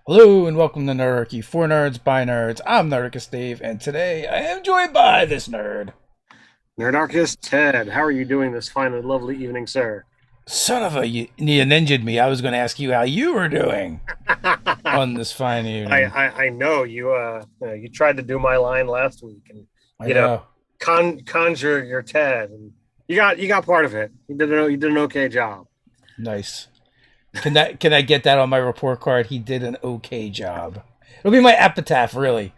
Hello and welcome to Nerdarchy for Nerds by Nerds. I'm Nerdarchy Stave, and today I am joined by this nerd. Nerdarchist Ted, how are you doing this fine and lovely evening, sir? Son of a, you ninja'd me. I was going to ask you how you were doing I, on this fine evening. I know you tried to do my line last week and I you know know. conjure your Ted and you got part of it. You did an okay job. Nice. Can I get that on my report card? He did an okay job. It'll be my epitaph, really.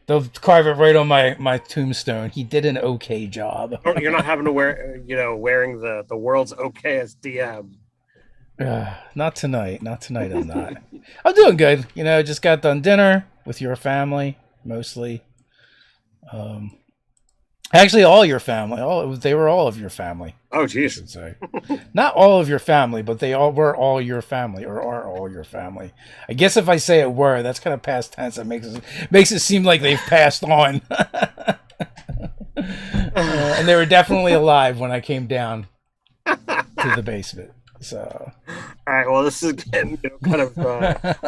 They'll carve it right on my tombstone. He did an okay job. You're not having to wearing the world's okayest DM. Not tonight. Not tonight. I'm not. I'm doing good. Just got done dinner with your family, mostly. Um, Actually, all your family. They were all of your family, Oh, I geez. should say. Not all of your family, but they all were all your family, or are all your family. I guess if I say it were, that's kind of past tense. That makes it seem like they've passed on. And they were definitely alive when I came down to the basement. So, All right, well, this is getting kind of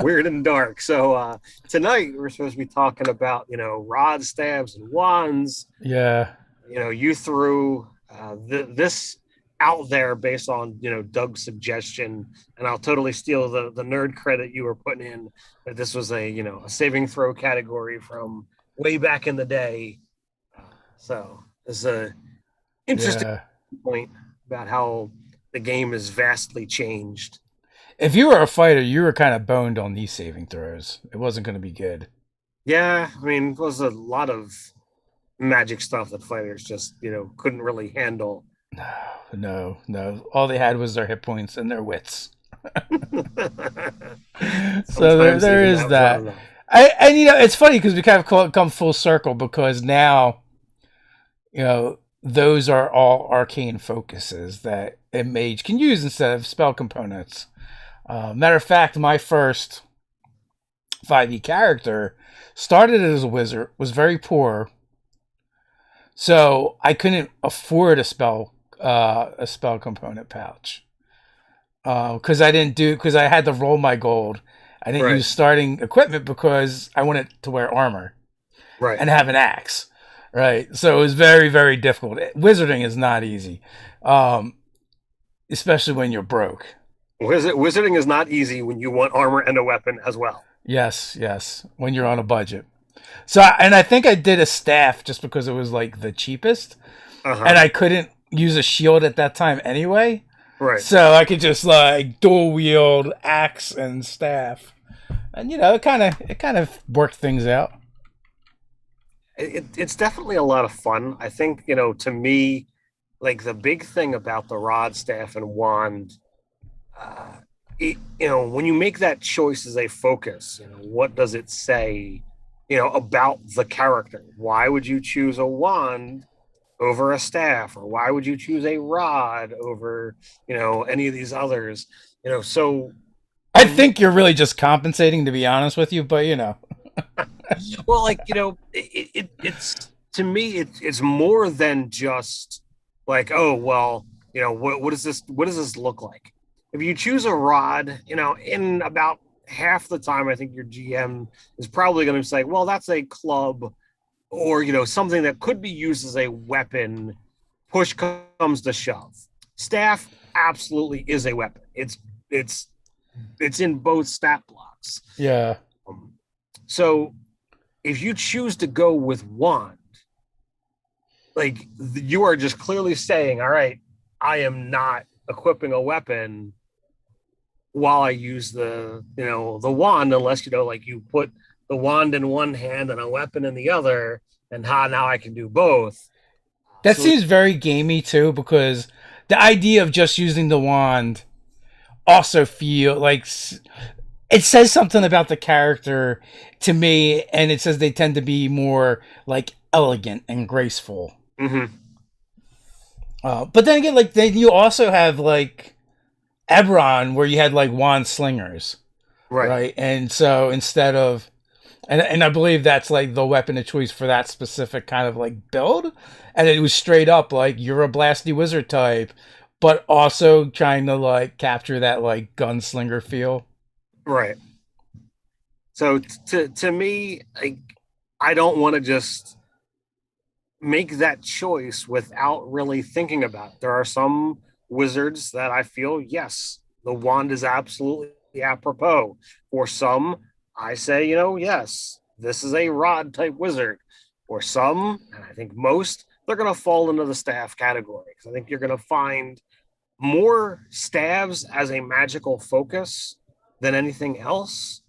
weird and dark. So tonight we're supposed to be talking about rods, stabs, and wands. yeah, You threw this out there based on Doug's suggestion, and I'll totally steal the nerd credit you were putting in that this was a saving throw category from way back in the day. So it's a interesting yeah. point about how the game is vastly changed. If you were a fighter, you were kind of boned on these saving throws. It wasn't going to be good. Yeah, I mean, it was a lot of magic stuff that fighters just couldn't really handle. No, no. All they had was their hit points and their wits. So Sometimes there even is that was not that. enough. And it's funny because we kind of come full circle because now those are all arcane focuses that a mage can use instead of spell components. Matter of fact, my first 5e character started as a wizard, was very poor, so I couldn't afford a spell component pouch because I had to roll my gold. I didn't Right, use starting equipment because I wanted to wear armor right. and have an axe. Right, so it was very, very difficult. Wizarding is not easy, um, especially when you're broke. Wizarding is not easy when you want armor and a weapon as well. Yes, yes, when you're on a budget. So, and I think I did a staff just because it was like the cheapest, Uh and huh. I couldn't use a shield at that time anyway. Right. So I could just like dual wield axe and staff, and it kind of worked things out. It's definitely a lot of fun. I think to me, like the big thing about the rod, staff, and wand, uh, when you make that choice as a focus, what does it say, about the character? Why would you choose a wand over a staff, or why would you choose a rod over, any of these others? So I when think you're really just compensating, to be honest with you, but well, like it's to me, it's more than just like, oh well, what does this look like? If you choose a rod, in about half the time, I think your GM is probably going to say, well, that's a club, or something that could be used as a weapon. Push comes to shove. Staff absolutely is a weapon. It's it's in both stat blocks. yeah. Um, so if you choose to go with wand, like you are just clearly saying, all right, I am not equipping a weapon while I use the wand, unless like you put the wand in one hand and a weapon in the other, and now I can do both. That So seems very gamey too, because the idea of just using the wand also feel like it says something about the character to me, and it says they tend to be more like elegant and graceful. mhm, But then again, like then you also have like Eberron, where you had like wand slingers, right, right? And so instead of and I believe that's like the weapon of choice for that specific kind of like build. And it was straight up like you're a blasty wizard type, but also trying to like capture that like gunslinger feel. right. So to me, like, I don't want to just make that choice without really thinking about it. There are some wizards that I feel, yes, the wand is absolutely apropos. For some, I say, yes, this is a rod type wizard. For some, and I think most, they're going to fall into the staff category. Because I think you're going to find more staves as a magical focus than anything else.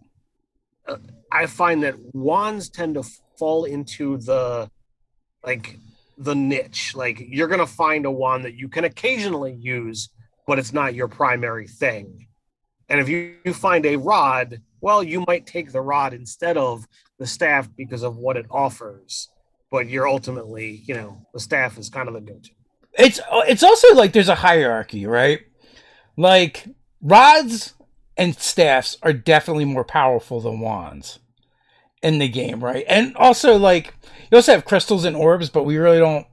Uh, I find that wands tend to fall into like the niche. Like you're gonna find a wand that you can occasionally use, but it's not your primary thing. And if you find a rod, well, you might take the rod instead of the staff because of what it offers. But you're ultimately, the staff is kind of the go-to. It's also like there's a hierarchy, right? Like rods and staffs are definitely more powerful than wands in the game, right? And also like you also have crystals and orbs, but we don't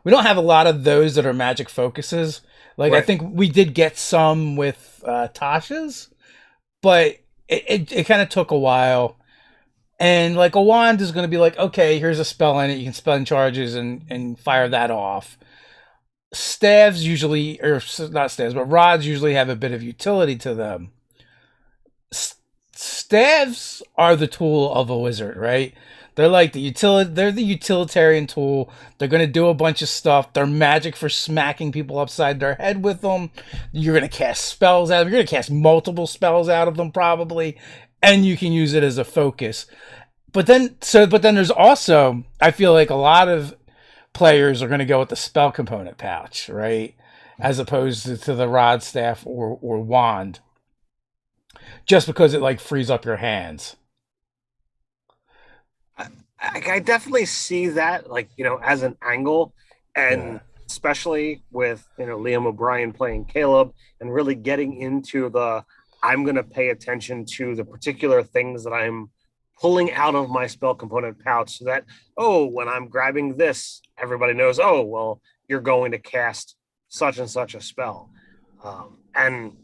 have a lot of those that are magic focuses. Like I Right. think we did get some with Tasha's, but it kind of took a while. And like a wand is going to be like, okay, here's a spell in it. You can spend charges and fire that off. Staves usually, or not staves, but rods usually have a bit of utility to them. Staves are the tool of a wizard, right? They're like they're the utilitarian tool. They're gonna do a bunch of stuff. They're magic for smacking people upside their head with them. You're gonna cast spells out of them. You're gonna cast multiple spells out of them probably. And you can use it as a focus. But then there's also I feel like a lot of players are gonna go with the spell component pouch, right? As opposed to the rod staff or wand. Just because it like frees up your hands. I, I definitely see that, like, as an angle, Yeah. and especially with, Liam O'Brien playing Caleb and really getting into I'm going to pay attention to the particular things that I'm pulling out of my spell component pouch so that, oh, when I'm grabbing this, everybody knows, oh, well, you're going to cast such and such a spell. And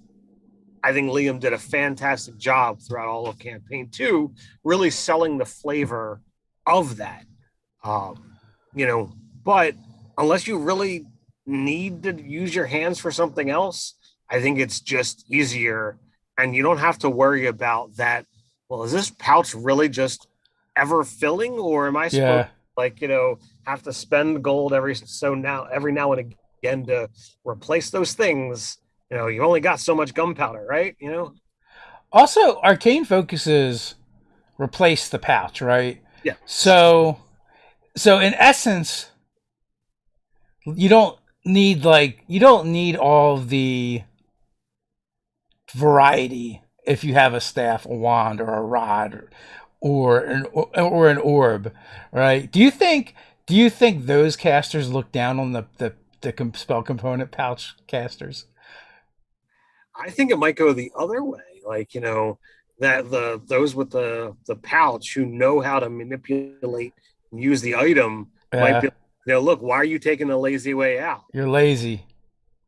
I think Liam did a fantastic job throughout all of campaign two, really selling the flavor of that. Um, you know, but unless you really need to use your hands for something else, I think it's just easier, and you don't have to worry about that. Well, is this pouch really just ever filling, or am I supposed Yeah. to, like, have to spend gold every now and again to replace those things? You only got so much gunpowder, right? Also, arcane focuses replace the pouch, right? Yes. So in essence, you don't need all of the variety if you have a staff, a wand, or a rod, or an orb, right? Do you think those casters look down on the spell component pouch casters? I think it might go the other way. Like, that those with the pouch who know how to manipulate and use the item might be, Yeah, look, why are you taking the lazy way out? you're lazy.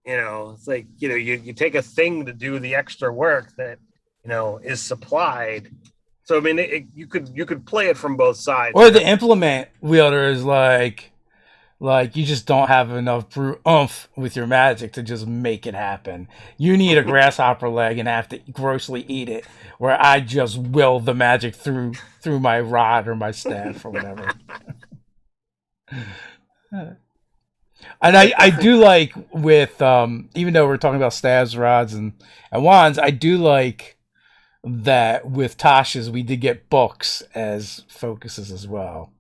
It's like, you take a thing to do the extra work that, is supplied. So I mean, you could play it from both sides. Or the implement wielder is like you just don't have enough brute oomph with your magic to just make it happen. You need a grasshopper leg and have to grossly eat it, where I just will the magic through my rod or my staff or whatever. And I I definitely do like with even though we're talking about staves, rods, and wands, I do like that with Tasha's we did get books as focuses as well.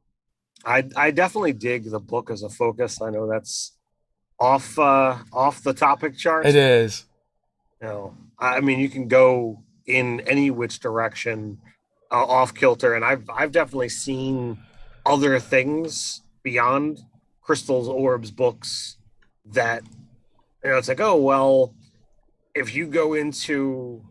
I definitely dig the book as a focus. I know that's off the topic It chart. is. I mean, you can go in any which direction, off kilter, and I've definitely seen other things beyond crystals, orbs, books that, it's like, oh well, if you go into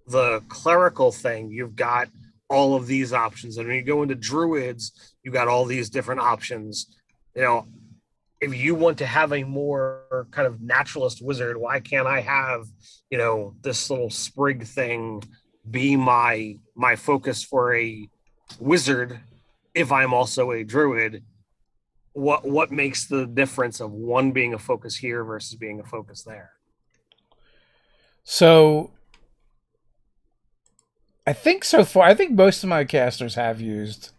the clerical thing, you've got all of these options, and when you go into druids, you got all these different options. You know, if you want to have a more kind of naturalist wizard, why can't I have, this little sprig thing? be my focus for a wizard if I'm also a druid? What makes the difference of one being a focus here versus being a focus there? So I think so far, I think most of my casters have used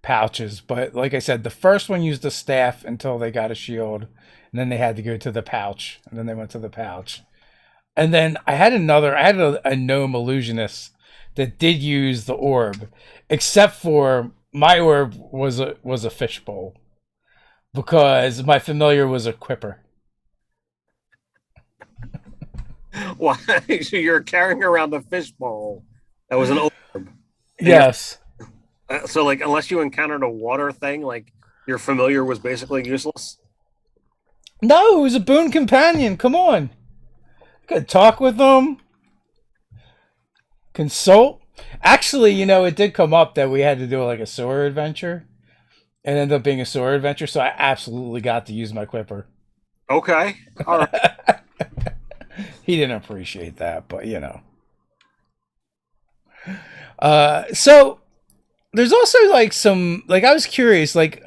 pouches, but like I said, the first one used the staff until they got a shield, and then they had to go to the pouch, and then they went to the pouch. And then I had a gnome illusionist that did use the orb, except for my orb was a fishbowl because my familiar was a quipper. Why? So you're carrying around the fishbowl that was an orb, and you're Yes. so like unless you encountered a water thing, like your familiar was basically useless. No, it was a boon companion. Come on. Could talk with them, consult. Actually, it did come up that we had to do like a sewer adventure. It ended up being a sewer adventure, so I absolutely got to use my quipper. Okay, all right. He didn't appreciate that, but so there's also like some like I was curious, like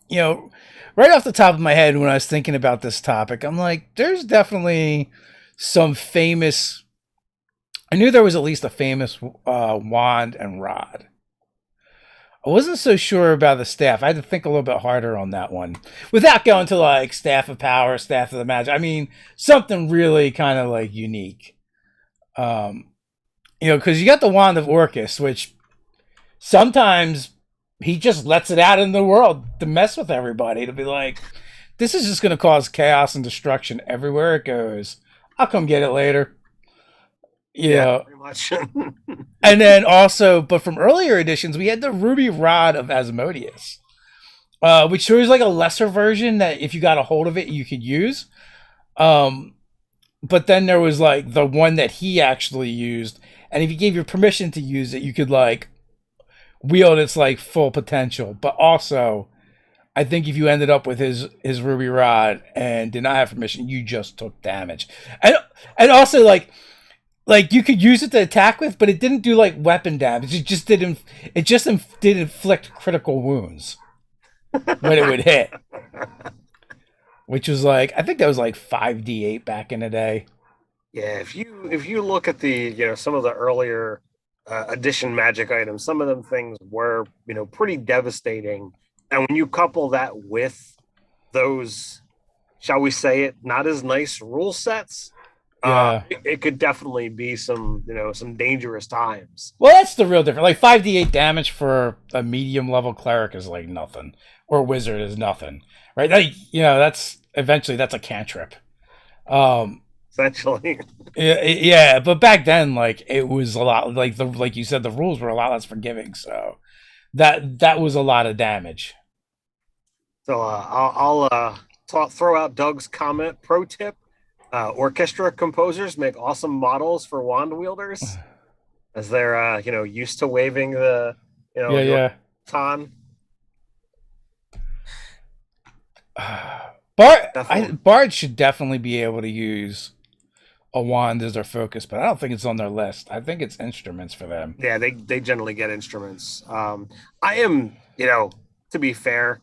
you know, right off the top of my head when I was thinking about this topic, I'm like, there's definitely some famous. I knew there was at least a famous wand and rod. I wasn't so sure about the staff. I had to think a little bit harder on that one, without going to like staff of power, staff of the magic. I mean, something really kind of like unique. Um, because you got the wand of Orcus, which sometimes he just lets it out in the world to mess with everybody. To be like, this is just going to cause chaos and destruction everywhere it goes. I'll come get it later. You Yeah, know, pretty much. and then also, but from earlier editions, we had the Ruby Rod of Asmodeus, which was like a lesser version that if you got a hold of it, you could use. Um, but then there was like the one that he actually used, and if you gave your permission to use it, you could like wield its like full potential. But also, I think if you ended up with his Ruby Rod and did not have permission, you just took damage. And also like you could use it to attack with, but it didn't do like weapon damage. Did inflict critical wounds when it would hit, which was like I think that was like 5d8 back in the day. Yeah, if you look at the some of the earlier edition magic items, some of them things were pretty devastating, and when you couple that with those, shall we say it, not as nice rule sets, Yeah. it could definitely be some dangerous times. Well, that's the real difference. Like 5d8 damage for a medium level cleric is like nothing, or wizard is nothing, right? Like, that's a cantrip. Um, Essentially. yeah, but back then, like it was a lot. Like you said, the rules were a lot less forgiving, so that was a lot of damage. So I'll throw out Doug's comment. Pro tip: orchestra composers make awesome models for wand wielders, as they're used to waving Yeah, the yeah. baton. Definitely. Bard should definitely be able to use a wand as their focus, but I don't think it's on their list. I think it's instruments for them. Yeah, they generally get instruments. I am, to be fair,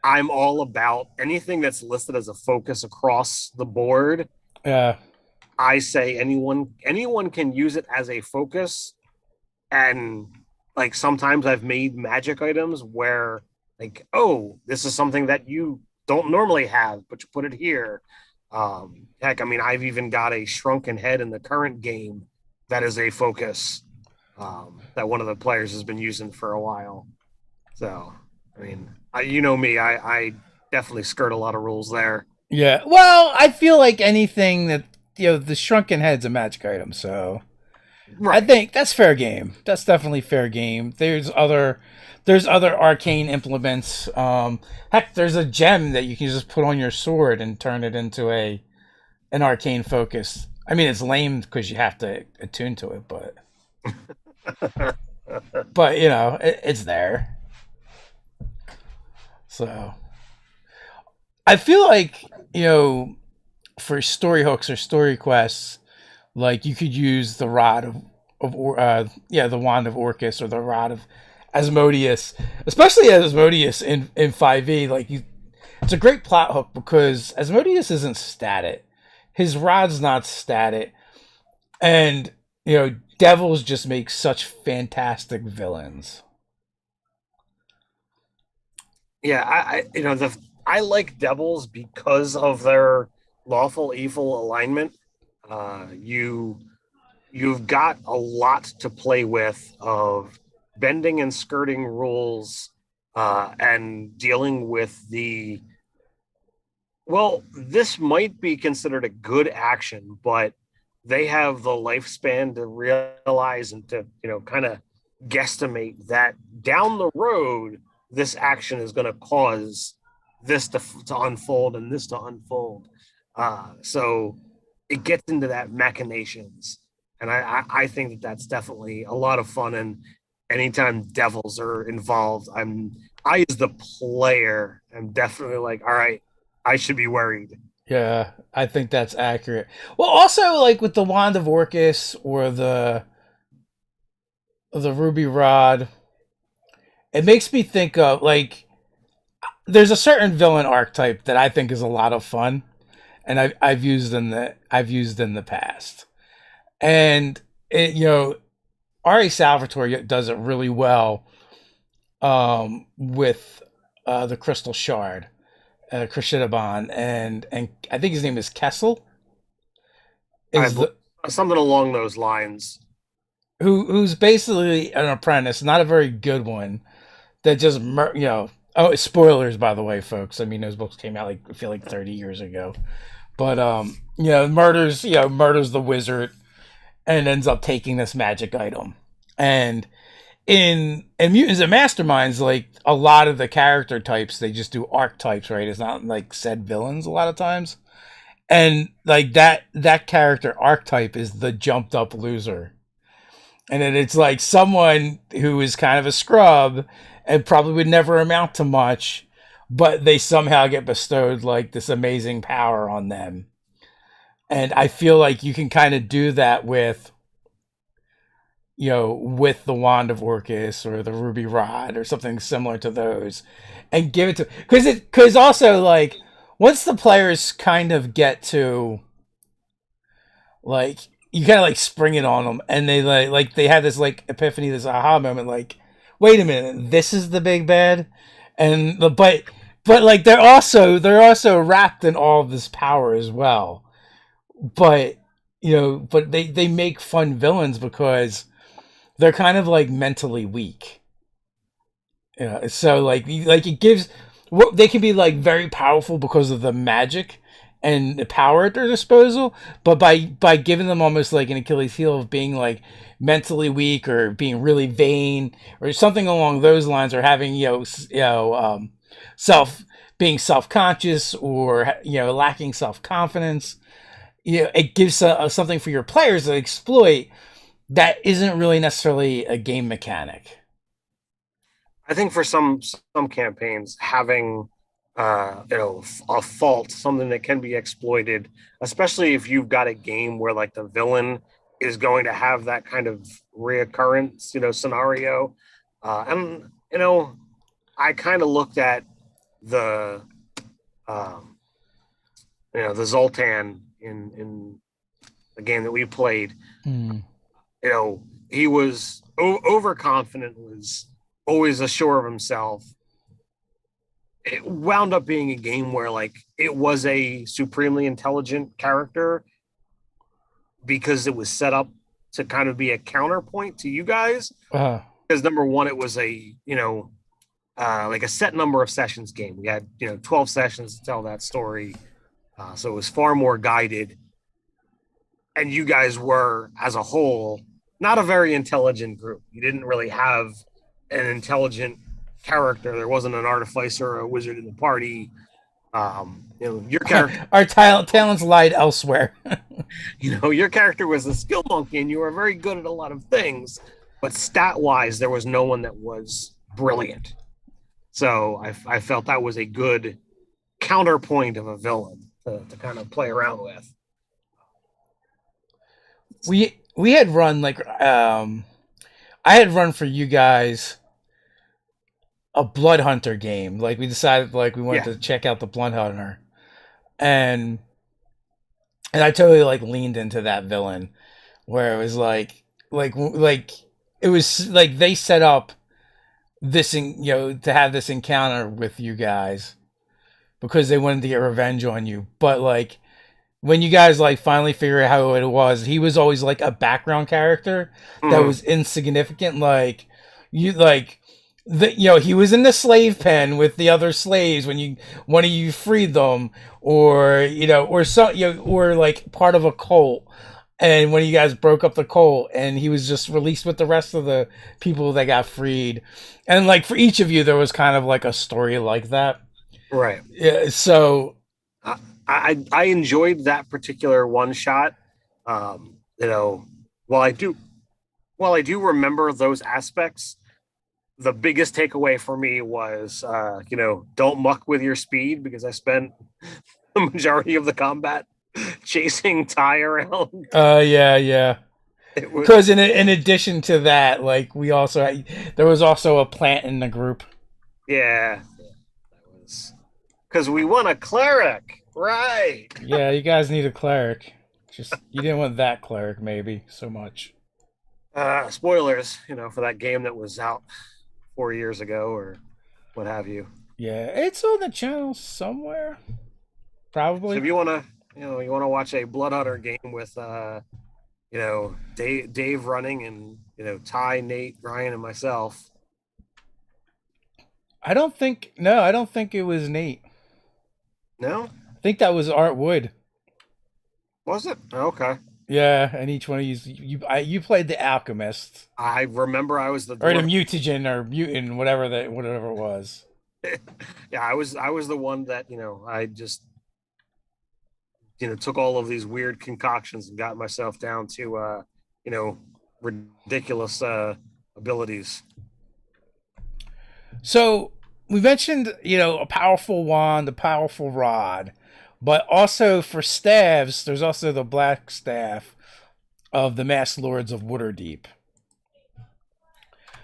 I'm all about anything that's listed as a focus across the board. Yeah, I say anyone can use it as a focus, and like sometimes I've made magic items where like, oh, this is something that you don't normally have, but you put it here. Heck, I mean, I've even got a shrunken head in the current game that is a focus, that one of the players has been using for a while. So, I mean, you know me, I definitely skirt a lot of rules there. yeah. Well, I feel like anything that the shrunken head's a magic item, so I Right. think that's fair game. That's definitely fair game. There's other arcane implements. Heck, there's a gem that you can just put on your sword and turn it into an arcane focus. I mean, it's lame because you have to attune to it, but it's there. So I feel like for story hooks or story quests, like you could use the rod the wand of Orcus or the rod of Asmodeus, especially Asmodeus in 5e. It's a great plot hook because Asmodeus isn't static. His rod's not static, and devils just make such fantastic villains. Yeah, I like devils because of their lawful evil alignment. You you've got a lot to play with of bending and skirting rules, and dealing with the, well, this might be considered a good action, but they have the lifespan to realize and to, kind of guesstimate that down the road, this action is going to cause this to unfold and this to unfold. So it gets into that machinations. And I think that that's definitely a lot of fun. And anytime devils are involved, I, as the player, am definitely like, all right, I should be worried. Yeah, I think that's accurate. Well, also like with the wand of Orcus or the ruby rod, it makes me think of like there's a certain villain archetype that I think is a lot of fun, and I've used in the past, and Ari Salvatore does it really well with the Crystal Shard, Krishnaban, and I think his name is Kessel. I Is the Something along those lines. who's basically an apprentice, not a very good one, that just oh, spoilers by the way, folks. I mean, those books came out like I feel like 30 years ago, but murders the wizard and ends up taking this magic item. And in Mutants and Masterminds, like a lot of the character types, they just do archetypes, right? It's not like said villains a lot of times. And like that character archetype is the jumped up loser. And then it's like someone who is kind of a scrub and probably would never amount to much, but they somehow get bestowed like this amazing power on them. And I feel like you can kind of do that with the wand of Orcus or the ruby rod or something similar to those, and give it to because also like once the players kind of get to like you kind of like spring it on them and they they have this like epiphany, this aha moment, like wait a minute, this is the big bad, and but like they're also wrapped in all of this power as well, but but they make fun villains because they're kind of like mentally weak. So like it gives what they can be like very powerful because of the magic and the power at their disposal, but by giving them almost like an Achilles heel of being like mentally weak or being really vain or something along those lines, or having self being self conscious or lacking self confidence. It gives something for your players to exploit that isn't really necessarily a game mechanic. I think for some campaigns, having a fault, something that can be exploited, especially if you've got a game where like the villain is going to have that kind of reoccurrence, scenario. And I kind of looked at the um, the Zoltan in the game that we played. Hmm. He was overconfident, was always assured of himself. It wound up being a game where like it was a supremely intelligent character because it was set up to kind of be a counterpoint to you guys. Uh, Because number one, it was a like a set number of sessions game. We had 12 sessions to tell that story, so it was far more guided. And you guys were, as a whole, not a very intelligent group. You didn't really have an intelligent character. There wasn't an artificer or a wizard in the party. Your character, our talents lied elsewhere. your character was a skill monkey, and you were very good at a lot of things. But stat wise, there was no one that was brilliant. So I felt that was a good counterpoint of a villain to kind of play around with. we we had run like I had run for you guys a Blood Hunter game. Like we decided like we wanted Yeah. to check out the Blood Hunter, and I totally like leaned into that villain where it was like it was like they set up this to have this encounter with you guys because they wanted to get revenge on you, but like when you guys like finally figure out how it was, he was always like a background character that Mhm. was insignificant. Like you like he was in the slave pen with the other slaves when you one of you freed them, or or some or like part of a cult. And when you guys broke up the cult, and he was just released with the rest of the people that got freed, and like for each of you, there was kind of like a story like that. Right. Yeah, so I, I enjoyed that particular one shot. You know, while I do while I do remember those aspects, the biggest takeaway for me was don't muck with your speed because I spent the majority of the combat chasing Ty around. yeah, yeah. It Because was in addition to that, like we also there was also a plant in the group. yeah, that was because we won a cleric, right? Yeah, you guys need a cleric. Just you didn't want that cleric, maybe so much. Spoilers, for that game that was out 4 years ago or what have you. Yeah, it's on the channel somewhere, So if probably. you wanna, you wanna watch a Blood Hunter game with Dave running and Ty, Nate, Ryan, and myself. I don't think no, I don't think it was Nate. No, I think that was Art Wood. was it? Okay. Yeah, and each one of you played the alchemist I remember I was the or the one. mutagen or mutant, whatever it was. Yeah, I was the one that I just took all of these weird concoctions and got myself down to you know ridiculous abilities. So we mentioned, a powerful wand, a powerful rod, but also for staves, there's also the black staff of the Masked Lords of Waterdeep,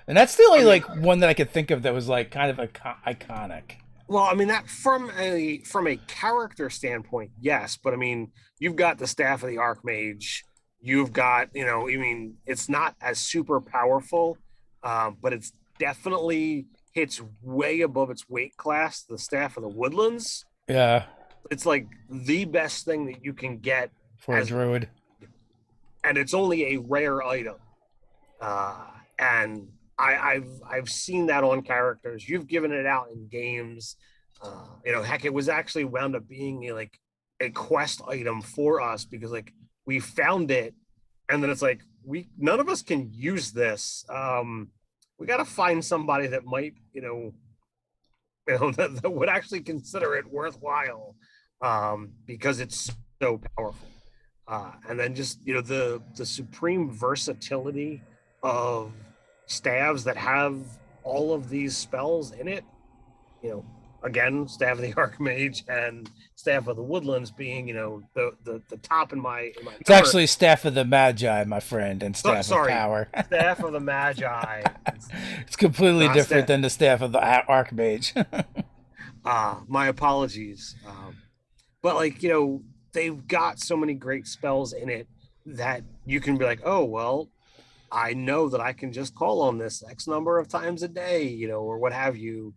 and that's the I only mean, like one that I could think of that was like kind of iconic. well, I mean that from a character standpoint, yes, but I mean you've got the staff of the Archmage. You've got I mean it's not as super powerful, but it's definitely hits way above its weight class. The staff of the Woodlands. Yeah, It's like the best thing that you can get for a as, druid. and it's only a rare item. And I've seen that on characters. You've given it out in games. Heck, it was actually wound up being like a quest item for us because like we found it, and then it's like we none of us can use this. We got to find somebody that might that would actually consider it worthwhile because it's so powerful. And then just the supreme versatility of staves that have all of these spells in it. You know, again, staff of the Archmage and staff of the Woodlands being the top in my It's number. actually staff of the Magi, my friend, and staff of Sorry, power. staff of the Magi. It's It's completely not different staff. than the staff of the Archmage. My apologies. But like they've got so many great spells in it that you can be like, oh well, I know that I can just call on this X number of times a day, or what have you,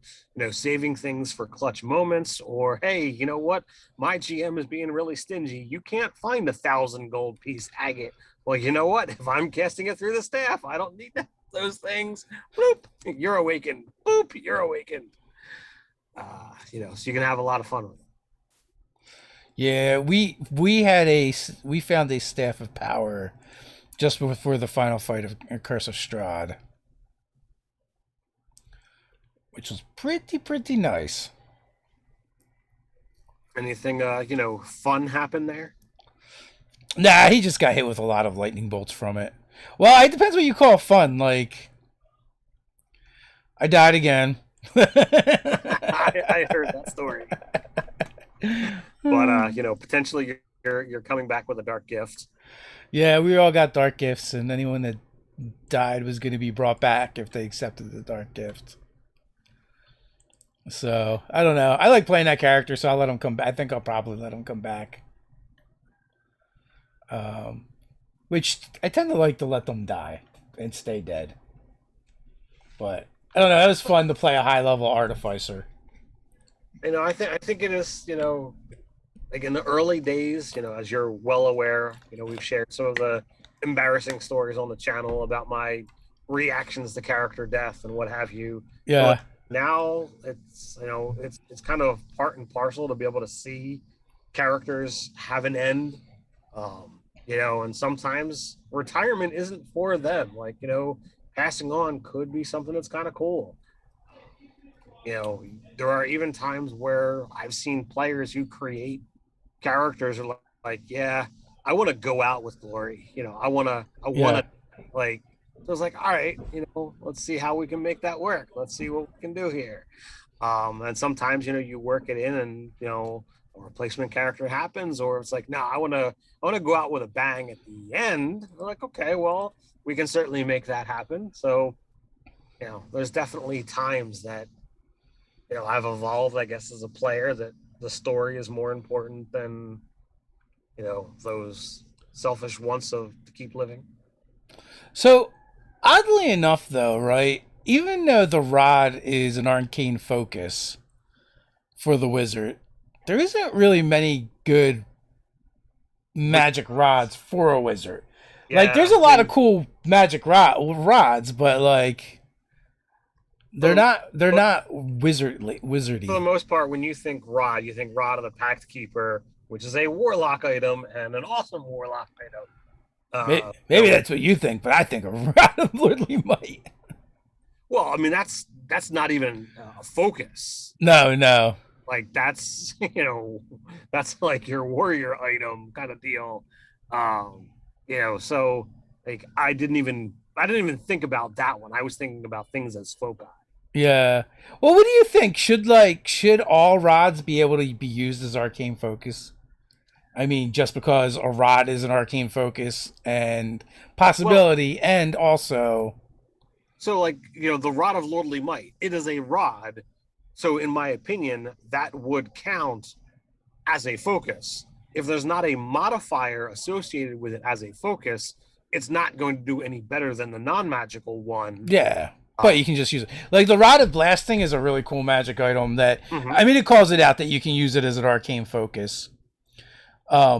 saving things for clutch moments, or hey, you know what, my GM is being really stingy. You can't find 1,000 gold piece agate. Well, you know what? If I'm casting it through the staff, I don't need those things. Bloop, you're awakened. Boop, you're awakened. So you can have a lot of fun with it. Yeah, we found a staff of power just before the final fight of Curse of Strahd, which was pretty nice. Anything fun happen there? Nah, he just got hit with a lot of lightning bolts from it. Well, it depends what you call fun. Like, I died again. I heard that story. But potentially you're coming back with a dark gift. Yeah, we all got dark gifts, and anyone that died was going to be brought back if they accepted the dark gift. So I don't know. I like playing that character, so I'll let him come back. I think I'll probably let him come back. Um, which I tend to like to let them die and stay dead. But I don't know. It was fun to play a high level artificer. I think it is, like in the early days, as you're well aware, we've shared some of the embarrassing stories on the channel about my reactions to character death and what have you. But Yeah, now it's kind of part and parcel to be able to see characters have an end. And sometimes retirement isn't for them. Like, passing on could be something that's kind of cool. You know, there are even times where I've seen players who create characters are like, yeah, I want to go out with glory. I want to yeah, like. So it's like, all right, let's see how we can make that work. Let's see what we can do here. And sometimes you work it in, and a replacement character happens, or it's like, no, I want to go out with a bang at the end. I'm like, okay, well, we can certainly make that happen. So there's definitely times that I've evolved, I guess, as a player, that the story is more important than those selfish wants of to keep living. So, oddly enough, though, right? Even though the rod is an arcane focus for the wizard, there isn't really many good With magic rods for a wizard. Like, there's Yeah, a I lot of mean, cool rods, but like, they're for the not they're most, not for the wizardly. most part, when you think Rod, you think Rod of the Pact Keeper, which is a warlock item and an awesome warlock item. Maybe that's what you think, but I think a rod of lordly might. Well, I mean that's not even a focus. No, no. Like that's that's like your warrior item kind of deal. Um, so like I didn't even think about that one. I was thinking about things as foci. Yeah. Well, what do you think? Should all rods be able to be used as arcane focus? I mean, just because a rod is an arcane focus and Well, possibility, and also, so like the rod of lordly might, it is a rod. So in my opinion, that would count as a focus. If there's not a modifier associated with it as a focus, it's not going to do any better than the non-magical one. yeah. But Uh, you can just use it. Like the rod of blasting is a really cool magic item that, mhm. I mean, it calls it out that you can use it as an arcane focus.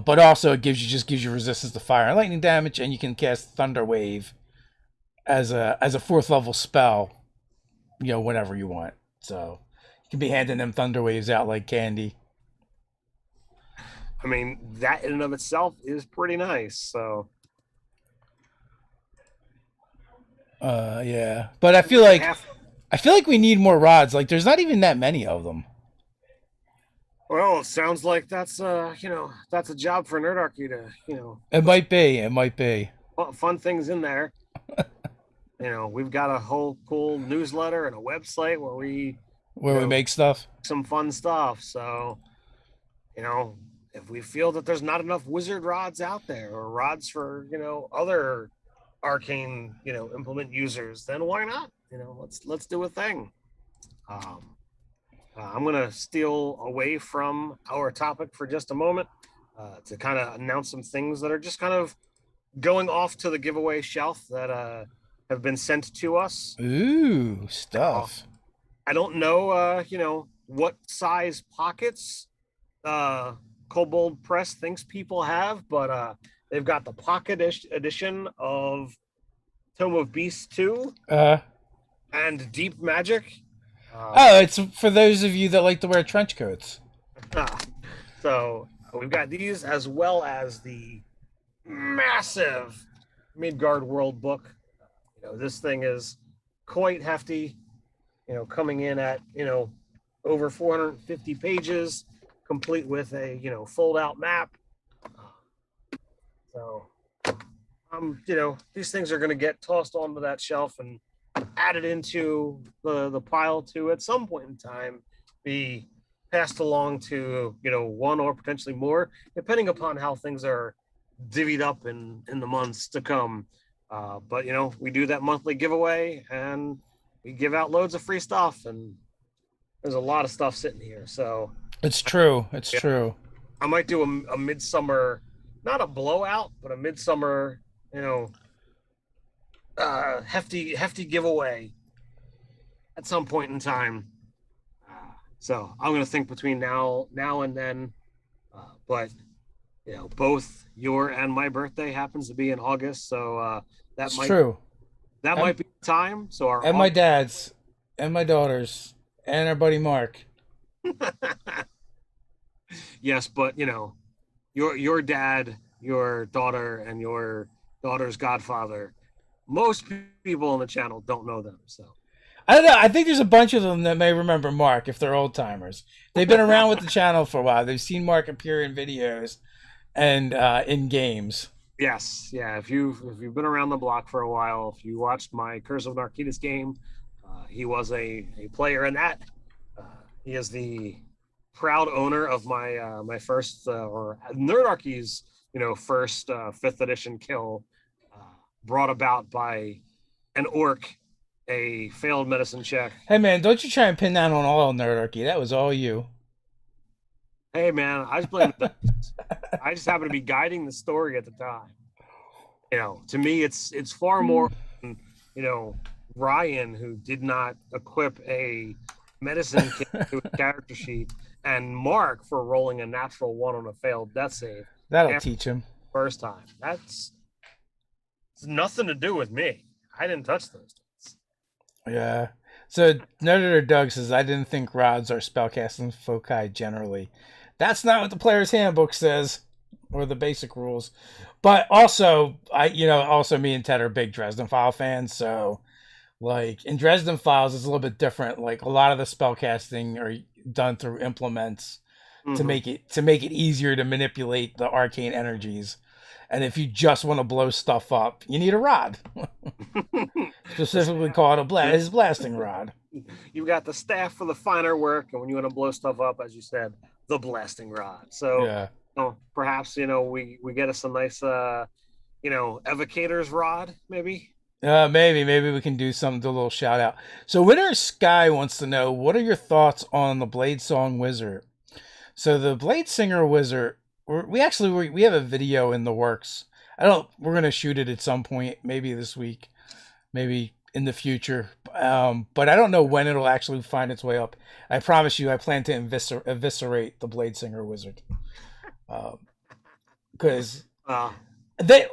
But also it gives you resistance to fire and lightning damage, and you can cast Thunder Wave as a fourth level spell, whenever you want. So you can be handing them Thunder Waves out like candy. I mean, that in and of itself is pretty nice. So Yeah. But I feel like like half. I feel like we need more rods. Like there's not even that many of them. Well, it sounds like that's a job for Nerdarchy to It put might be. It might be some fun things in there. We've got a whole cool newsletter and a website where we where we make stuff. some fun stuff. So you know, if we feel that there's not enough wizard rods out there or rods for, other arcane, implement users, then why not? Let's do a thing. Um, I'm gonna steal away from our topic for just a moment to kind of announce some things that are just kind of going off to the giveaway shelf that have been sent to us. Ooh, Uh, stuff. I don't know, what size pockets uh, Kobold Press thinks people have, but they've got the pocket edition of Tome of Beasts 2 Uh and Deep Magic. oh, Um, it's for those of you that like to wear trench coats. so we've got these as well as the massive Midgard World Book. This thing is quite hefty, coming in at, over 450 pages, complete with a, fold out map. So these things are going to get tossed onto that shelf and added into the pile to at some point in time be passed along to one or potentially more, depending upon how things are divvied up in the months to come. But we do that monthly giveaway, and we give out loads of free stuff, and there's a lot of stuff sitting here. So It's true. It's yeah, true. I might do a midsummer, not a blowout, but a midsummer, you know, hefty giveaway at some point in time. So I'm gonna think between now and then. But both your and my birthday happens to be in August, so that It's might true. that And, might be time. So our and my dad's, and my daughter's, and our buddy Mark. yes, but your dad, your daughter, and your daughter's godfather. Most people on the channel don't know them, so I don't know. I think there's a bunch of them that may remember Mark if they're old timers. They've been around with the channel for a while. They've seen Mark appear in videos and in games. yes, yeah. If you've been around the block for a while, if you watched my Curse of Narcitus game, he was a player in that. Uh, he is the proud owner of my first or Nerdarchy's first fifth edition kill, uh, brought about by an orc, a failed medicine check. Hey man, don't you try and pin that on all Nerdarchy. That was all you. Hey man, I just blame the dice. I just happen to be guiding the story at the time. To me, it's far more, you know, Ryan, who did not equip a medicine kit to a character sheet, and Mark for rolling a natural one on a failed death save That'll after teach him. the first time. That's it's nothing to do with me. I didn't touch those things. Yeah. So Nerdator Doug says I didn't think rods are spellcasting foci generally. That's not what the player's handbook says, or the basic rules. But also, also me and Ted are big Dresden File fans, so like in Dresden Files, it's a little bit different. Like a lot of the spellcasting are done through implements Mm-hmm. to make it easier to manipulate the arcane energies. And if you just want to blow stuff up, you need a rod. Specifically called his blasting rod. You got the staff for the finer work, and when you want to blow stuff up, as you said, the blasting rod. So, Yeah. perhaps we get us a nice evocators rod, maybe. Maybe we can do something, do a little shout out. So Winter Sky wants to know, what are your thoughts on the Blade Song Wizard? So the Blade Singer Wizard, we have a video in the works. We're gonna shoot it at some point, maybe this week, maybe in the future. But I don't know when it'll actually find its way up. I promise you, I plan to eviscerate the Blade Singer Wizard. Because Uh,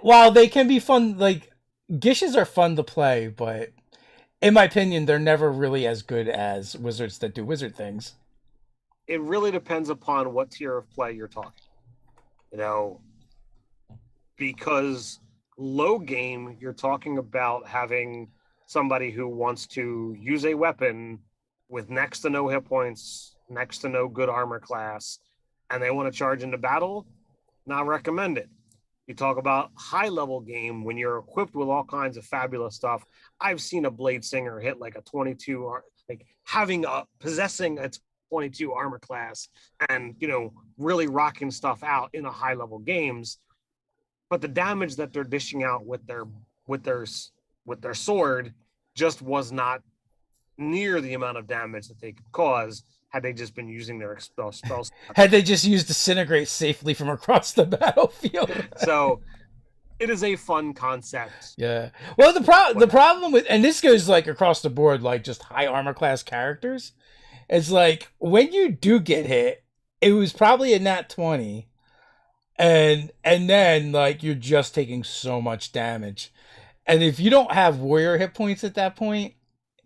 while they can be fun, like Gishes are fun to play, but in my opinion, they're never really as good as wizards that do wizard things. it really depends upon what tier of play you're talking. You know, because low game, you're talking about having somebody who wants to use a weapon with next to no hit points, next to no good armor class, and they want to charge into battle. Not recommended. You talk about high level game when you're equipped with all kinds of fabulous stuff. I've seen a blade singer hit like a 22, or like having a possessing a 22 armor class, and really rocking stuff out in a high level games. But the damage that they're dishing out with their with their sword just was not near the amount of damage that they could cause had they just been using their spells. Had they just used disintegrate safely from across the battlefield. So it is a fun concept. Yeah. Well, the problem with, and this goes like across the board, like just high armor class characters. It's like when you do get hit, it was probably a nat 20, and then like you're just taking so much damage, and if you don't have warrior hit points at that point,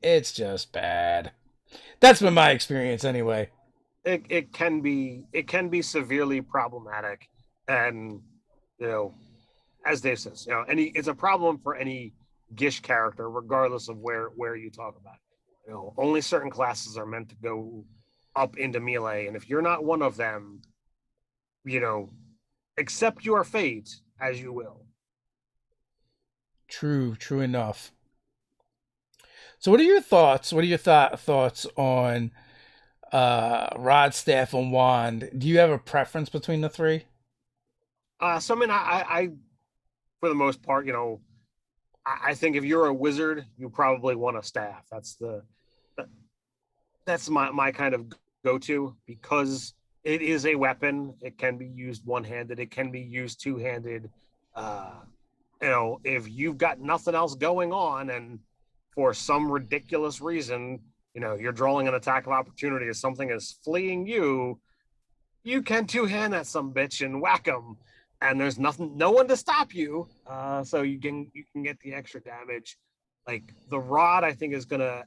it's just bad. That's been my experience anyway. It can be severely problematic, and you know as Dave says, it's a problem for any Gish character, regardless of where you talk about it. Only certain classes are meant to go up into melee, and if you're not one of them, you know, accept your fate as you will. True enough. So, what are your thoughts? What are your thoughts on rod, staff, and wand. Do you have a preference between the three? So I mean, I for the most part, I think if you're a wizard, you probably want a staff. That's my kind of go to because it is a weapon. It can be used one handed. It can be used two handed. Uh, if you've got nothing else going on, and for some ridiculous reason, you're drawing an attack of opportunity as something is fleeing you, you can two hand that some bitch and whack them, and there's nothing, no one to stop you. So you can get the extra damage. Like the rod, I think is gonna,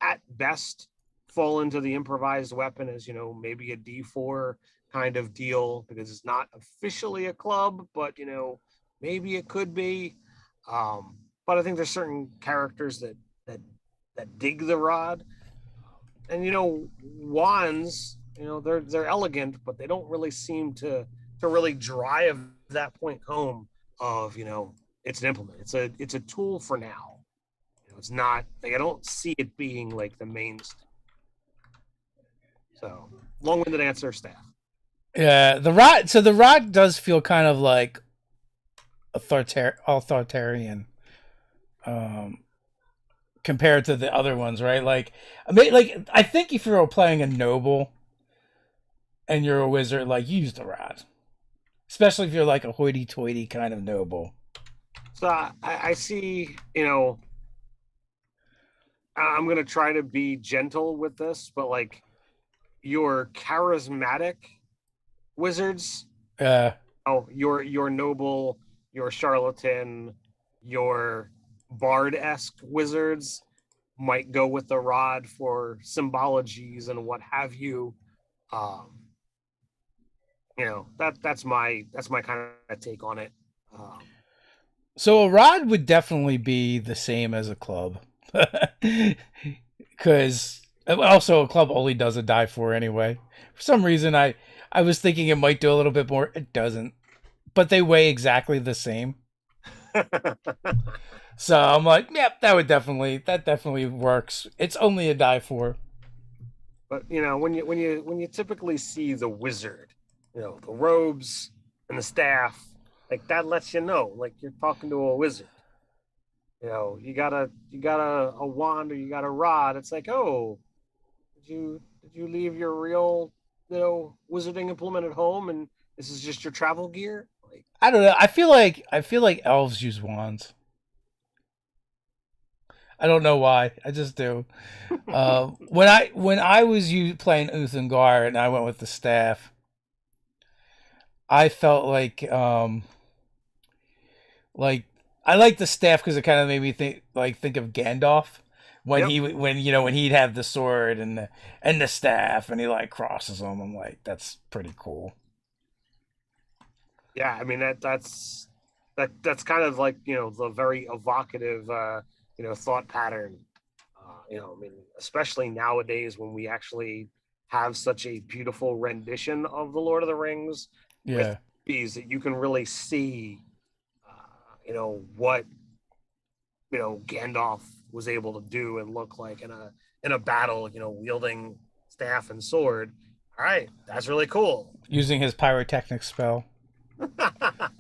at best fall into the improvised weapon as maybe a D4 kind of deal because it's not officially a club, but maybe it could be. But I think there's certain characters that that dig the rod, and wands, they're elegant, but they don't really seem to really drive that point home of it's an implement. It's a tool for now. It's not like I don't see it being like the mainstay. So long-winded answer, staff. Yeah, the rod. So the rod does feel kind of like authoritarian, um, compared to the other ones, right? Like, I mean, like I think if you're playing a noble and you're a wizard, like you use the rod, especially if you're like a hoity-toity kind of noble. So I see, I'm gonna try to be gentle with this, but like your charismatic wizards, Uh, your noble, your charlatan, your bard-esque wizards might go with the rod for symbologies and what have you. Um, that's my kind of take on it. Um, so a rod would definitely be the same as a club, because also a club only does a die for anyway. For some reason, I was thinking it might do a little bit more. It doesn't, but they weigh exactly the same. So I'm like, yep, that definitely works. It's only a die for. but when you typically see the wizard, the robes and the staff, like that lets you know, like you're talking to a wizard. You got a wand or you got a rod. It's like, oh, did you leave your real wizarding implement at home and this is just your travel gear? Like, I don't know. I feel like elves use wands. I don't know why. I just do. When I was playing Uthengar and I went with the staff, I felt like I like the staff because it kind of made me think of Gandalf when yep. when he'd have the sword and the staff and he like crosses them. I'm like, that's pretty cool. Yeah, I mean that's kind of like the very evocative thought pattern. I mean, especially nowadays when we actually have such a beautiful rendition of the Lord of the Rings with Yeah. these that you can really see, what Gandalf was able to do and look like in a battle, wielding staff and sword. All right, that's really cool. Using his pyrotechnic spell,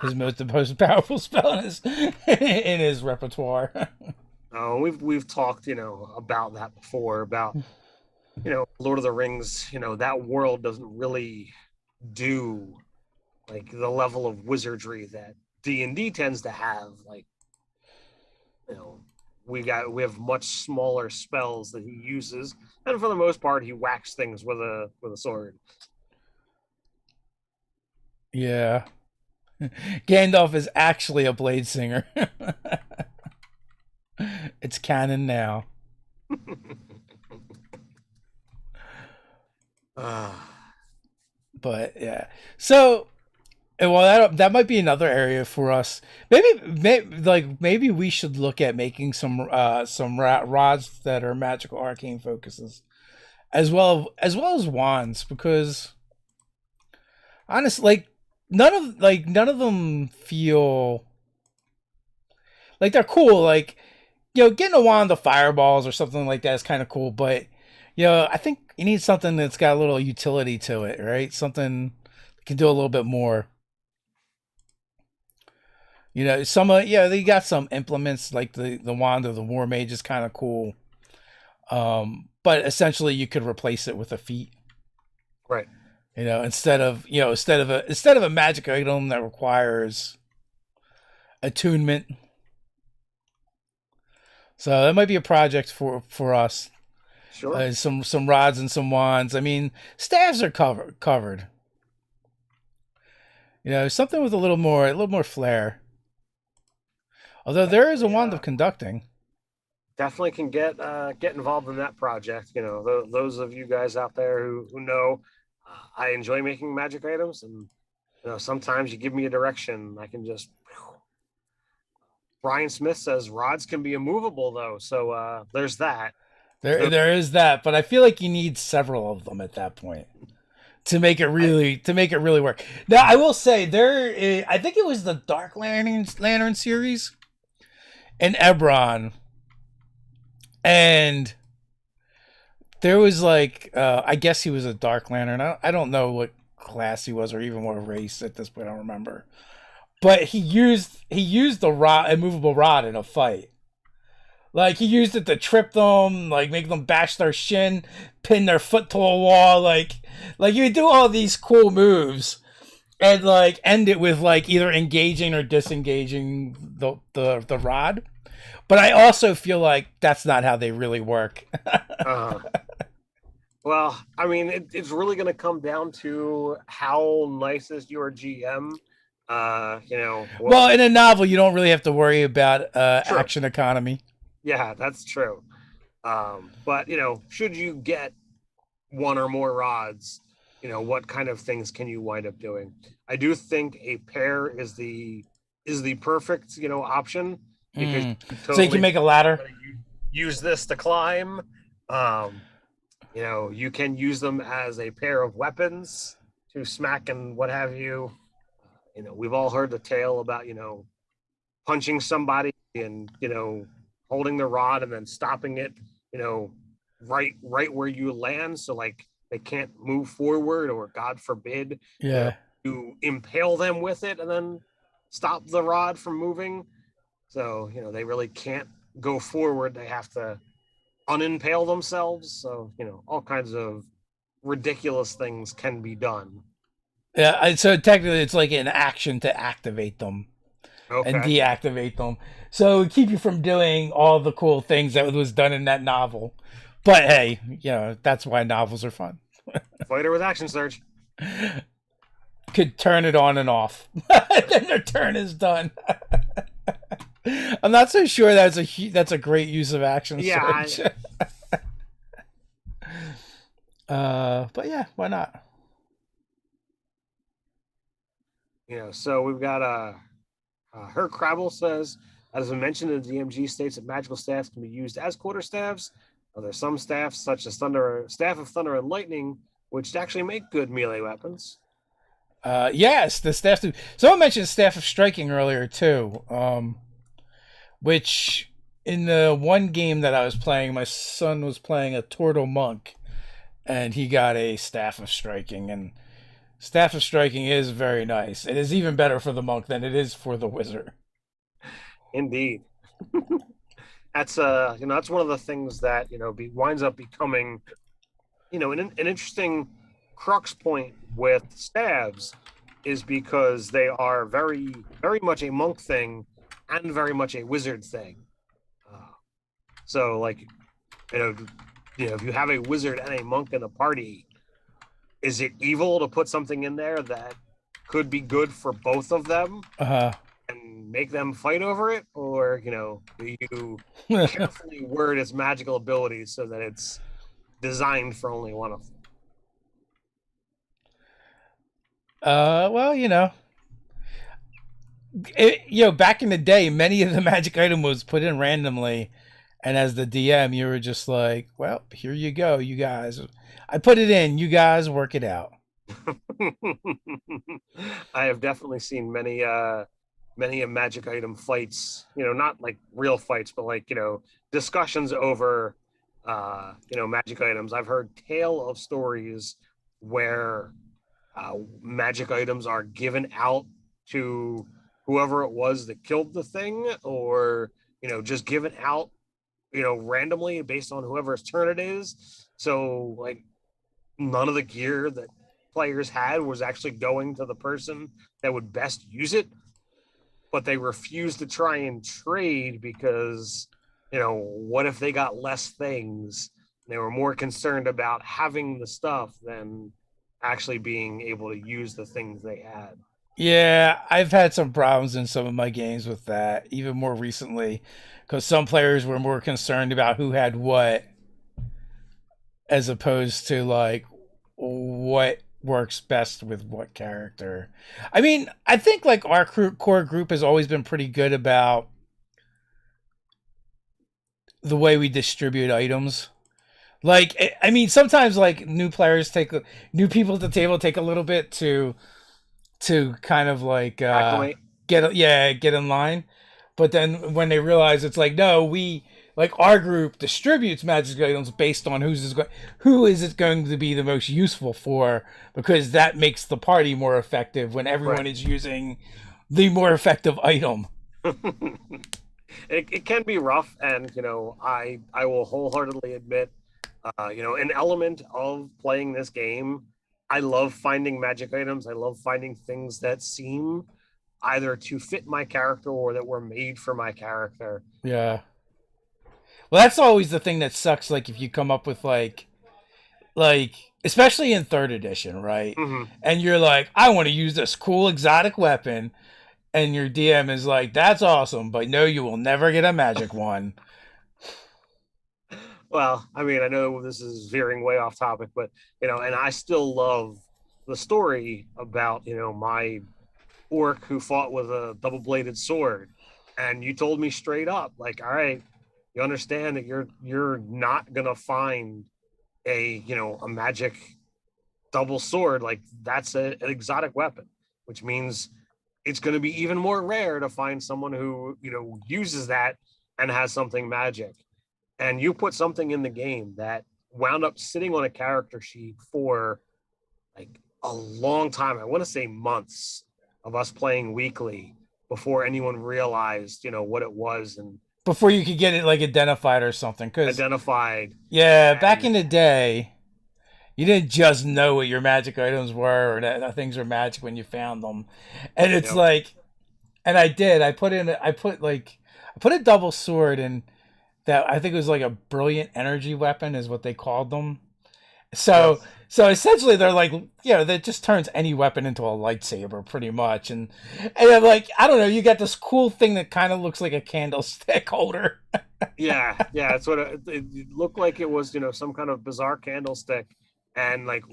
his most powerful spell in his in his repertoire. We've talked, about that before, about Lord of the Rings. That world doesn't really do like the level of wizardry that D&D tends to have. Like, you know, we have much smaller spells that he uses, and for the most part, he whacks things with a sword. Yeah. Gandalf is actually a blade singer. It's canon now. uh, But yeah. So well, that might be another area for us. Maybe we should look at making some rods that are magical arcane focuses, as well as wands, because honestly, none of them feel like they're cool. Like getting a wand of fireballs or something like that is kind of cool, but I think you need something that's got a little utility to it, right? Something that can do a little bit more. They got some implements like the wand of the war mage is kind of cool. But essentially, you could replace it with a feat. Right. Instead of a magic item that requires attunement. So that might be a project for us. Sure. Some rods and some wands. I mean, staves are covered. Something with a little more flair. Although there is a wand Yeah. of conducting. Definitely can get involved in that project. Those of you guys out there who know, I enjoy making magic items, and sometimes you give me a direction, I can just. Brian Smith says rods can be immovable though, so there's that. There So there is that, but I feel like you need several of them at that point I to make it really work. Now, I will say I think it was the Dark Lantern series in Ebron, and there was like I guess he was a Dark Lantern. I don't know what class he was or even what race at this point. I don't remember. But he used the rod, immovable rod, in a fight. Like he used it to trip them, like make them bash their shin, pin their foot to a wall. Like you do all these cool moves and like end it with like either engaging or disengaging the rod. But I also feel like that's not how they really work. uh, well, I mean, it's really going to come down to how nice is your GM. What? Well, in a novel, you don't really have to worry about True. action economy. Yeah, that's true. But should you get one or more rods, what kind of things can you wind up doing? I do think a pair is the perfect option because Mm. you So you can totally make a ladder. use this to climb. Um, you can use them as a pair of weapons to smack and what have you. We've all heard the tale about punching somebody and holding the rod and then stopping it, you know, right where you land, so like they can't move forward, or God forbid, Yeah. you impale them with it and then stop the rod from moving. So they really can't go forward. They have to unimpale themselves. So all kinds of ridiculous things can be done. Yeah. So technically, it's like an action to activate them and Okay. deactivate them. So it would keep you from doing all the cool things that was done in that novel. But hey, that's why novels are fun. Fighter with action surge. Could turn it on and off. Then their turn is done. I'm not so sure that's a great use of action Yeah, surge. But yeah, why not? so we've got her Crabble says, as I mentioned, the DMG states that magical staffs can be used as quarterstaffs. There's some staffs, such as Staff of Thunder and Lightning, which actually make good melee weapons. Yes, the staff. Someone mentioned staff of striking earlier too. Which in the one game that I was playing, my son was playing a turtle monk, and he got a staff of striking. And staff of striking is very nice. It is even better for the monk than it is for the wizard. Indeed, that's one of the things that winds up becoming an interesting crux point with staves, is because they are very very much a monk thing and very much a wizard thing. Uh, so like you know if you have a wizard and a monk in a party, is it evil to put something in there that could be good for both of them Uh, and make them fight over it, or do you carefully word its magical abilities so that it's designed for only one of them? well, back in the day, many of the magic item was put in randomly, and as the DM, you were just like, "Well, here you go, you guys. I put it in. You guys work it out." I have definitely seen many a magic item fights, not like real fights, but like discussions over magic items. I've heard tale of stories where magic items are given out to whoever it was that killed the thing, or just given out randomly based on whoever's turn it is. So like none of the gear that players had was actually going to the person that would best use it, but they refused to try and trade because what if they got less things? They were more concerned about having the stuff than actually being able to use the things they had. Yeah, I've had some problems in some of my games with that, even more recently, because some players were more concerned about who had what as opposed to like what works best with what character. I mean, I think like our core group has always been pretty good about the way we distribute items. Like, I mean, sometimes like new people at the table take a little bit to kind of like Acclimate. get in line, but then when they realize it's like no, we like our group distributes magic items based on who is it going to be the most useful for, because that makes the party more effective when everyone Right. is using the more effective item. It can be rough, and I will wholeheartedly admit, an element of playing this game, I love finding magic items. I love finding things that seem either to fit my character or that were made for my character. Yeah. Well, that's always the thing that sucks. Like if you come up with like especially in third edition, right? Mm-hmm. And you're like, I want to use this cool exotic weapon, and your DM is like, "That's awesome, but no, you will never get a magic one." Well, I mean, I know this is veering way off topic, but and I still love the story about my orc who fought with a double-bladed sword, and you told me straight up, like, all right, you understand that you're not gonna find a magic double sword, like that's an exotic weapon, which means it's going to be even more rare to find someone who uses that and has something magic. And you put something in the game that wound up sitting on a character sheet for like a long time. I want to say months of us playing weekly before anyone realized what it was and Before you could get it like identified or something. Because identified. yeah, back And in the day, you didn't just know what your magic items were or that things were magic when you found them, and it's yep. like, and I did. I put a double sword in that. I think it was like a brilliant energy weapon, is what they called them. So Yes. so essentially they're like, that just turns any weapon into a lightsaber pretty much. And I'm like, I don't know, you got this cool thing that kind of looks like a candlestick holder. Yeah, it's what it looked like. It was some kind of bizarre candlestick, and like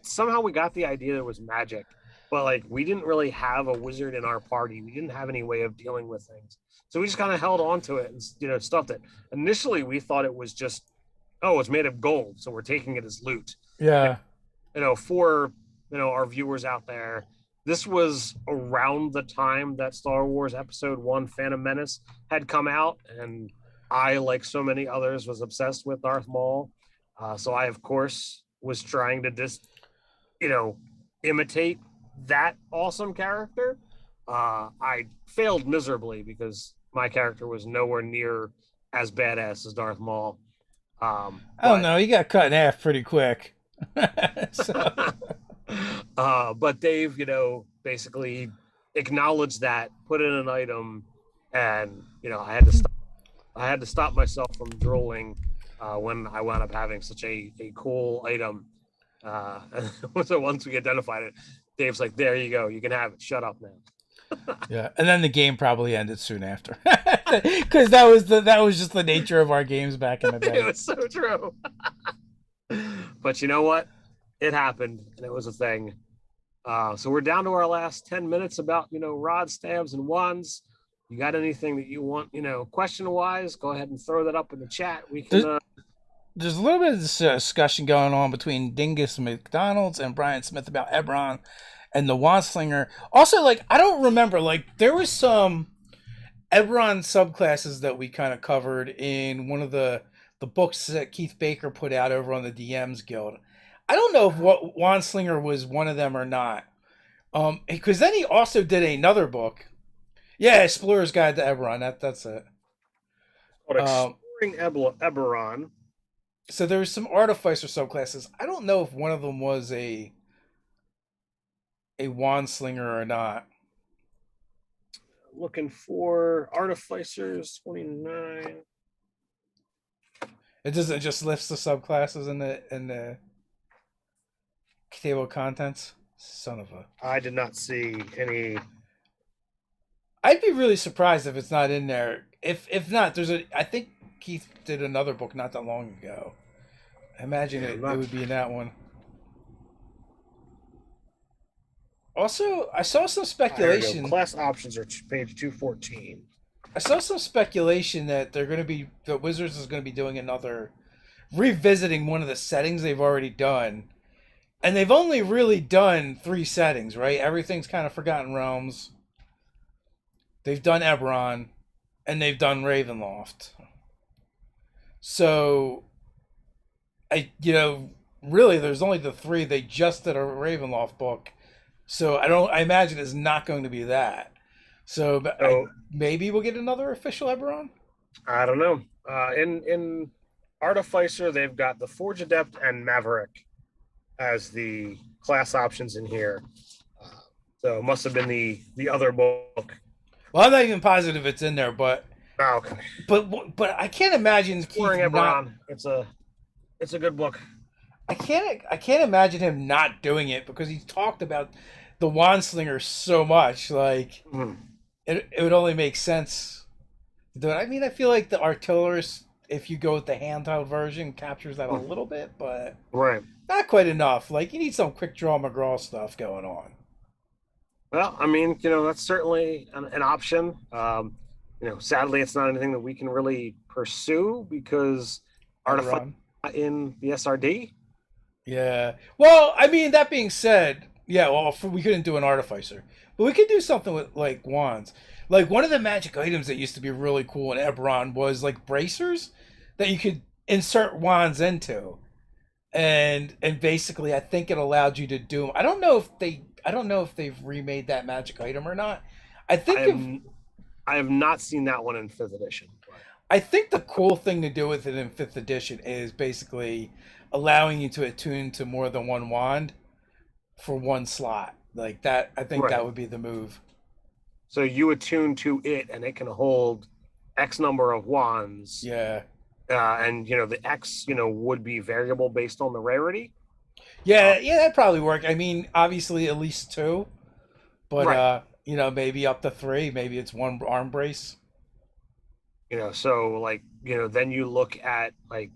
somehow we got the idea that it was magic, but like we didn't really have a wizard in our party. We didn't have any way of dealing with things, so we just kind of held on to it and stuffed it. Initially, we thought it was just, oh, it's made of gold, so we're taking it as loot. Yeah. For our viewers out there, this was around the time that Star Wars Episode One: Phantom Menace had come out, and I, like so many others, was obsessed with Darth Maul. So I, of course, was trying to just you know imitate that awesome character. I failed miserably because my character was nowhere near as badass as Darth Maul. I don't But know, you got cut in half pretty quick. So but Dave, basically acknowledged that, put in an item, and I had to stop myself from drooling when I wound up having such a cool item. So once we identified it, Dave's like, "There you go, you can have it. Shut up now." yeah, and then the game probably ended soon after, because that was just the nature of our games back in the It day. was so true. But you know what? It happened, and it was a thing. So we're down to our last 10 minutes about, rods, stabs, and wands. You got anything that you want, question wise, go ahead and throw that up in the chat. We can, There's, there's a little bit of this discussion going on between Dingus McDonald's and Brian Smith about Ebron and the Wandslinger. Also, like, I don't remember, like, there was some Ebron subclasses that we kind of covered in one of the the books that Keith Baker put out over on the DMs Guild. I don't know if what Wandslinger was one of them or not. Because then he also did another book. Yeah, Explorer's Guide to Eberron. That's it. Called Um, Exploring Eberron. so there's some artificer subclasses. I don't know if one of them was a Wandslinger or not. Looking for Artificers 29. It doesn't just lists the subclasses in the table of contents. Son of a. I did not see any. I'd be really surprised if it's not in there. If not, there's a. I think Keith did another book not that long ago. I imagine Yeah, it would be in that one. Also, I saw some There we go. speculation. Class options are page 214. I saw some speculation that they're going to be the Wizards is going to be doing another revisiting one of the settings they've already done, and they've only really done 3 settings, right? Everything's kind of Forgotten Realms. They've done Eberron, and they've done Ravenloft. So, really, there's only the 3. They just did a Ravenloft book, so I imagine it's not going to be that. So, So maybe we'll get another official Eberron. I don't know. In Artificer, they've got the Forge Adept and Maverick as the class options in here. So it must have been the other book. Well, I'm not even positive it's in there, but Oh, okay. but I can't imagine Exploring Keith not. Eberron. It's a good book. I can't imagine him not doing it because he's talked about the Wandslinger so much. Like Mm, it would only make sense to do it. I mean, I feel like the Artillerist, if you go with the handheld version, captures that a mm. little bit, but Right. not quite enough. Like you need some quick draw McGraw stuff going on. Well, I mean, that's certainly an option. Sadly, it's not anything that we can really pursue because Artificer Eberron. in the SRD. Yeah. Well, I mean, that being said, yeah. Well, we couldn't do an artificer, but we could do something with like wands. Like one of the magic items that used to be really cool in Eberron was like bracers that you could insert wands into, and basically, I think it allowed you to do. I don't know if they've remade that magic item or not. I I think if have I have not seen that one in fifth edition. But I think the cool thing to do with it in fifth edition is basically allowing you to attune to more than one wand for one slot. Like that, I think right. that would be the move. So you attune to it, and it can hold X number of wands, Yeah, and the X would be variable based on the rarity. Uh, yeah, that probably work. I mean, obviously at least 2, but right. maybe up to 3. Maybe it's one arm brace. So like then you look at like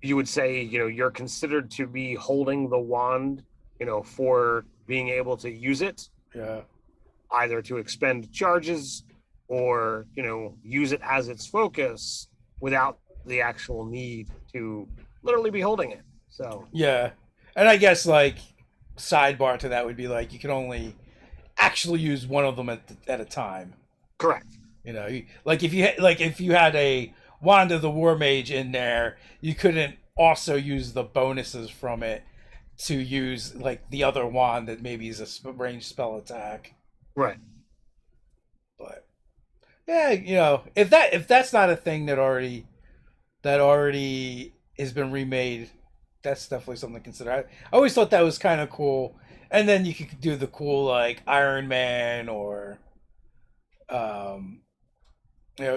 you would say you're considered to be holding the wand for being able to use it Yeah, either to expend charges or use it as its focus without the actual need to literally be holding it. So yeah, and I guess like sidebar to that would be like you can only actually use one of them at a time. correct. Like if you had a Wand of the War Mage in there, you couldn't also use the bonuses from it to use like the other wand that maybe is a ranged spell attack. Right. But yeah, if that's not a thing that already has been remade, that's definitely something to consider. I always thought that was kind of cool. And then you could do the cool like Iron Man or um,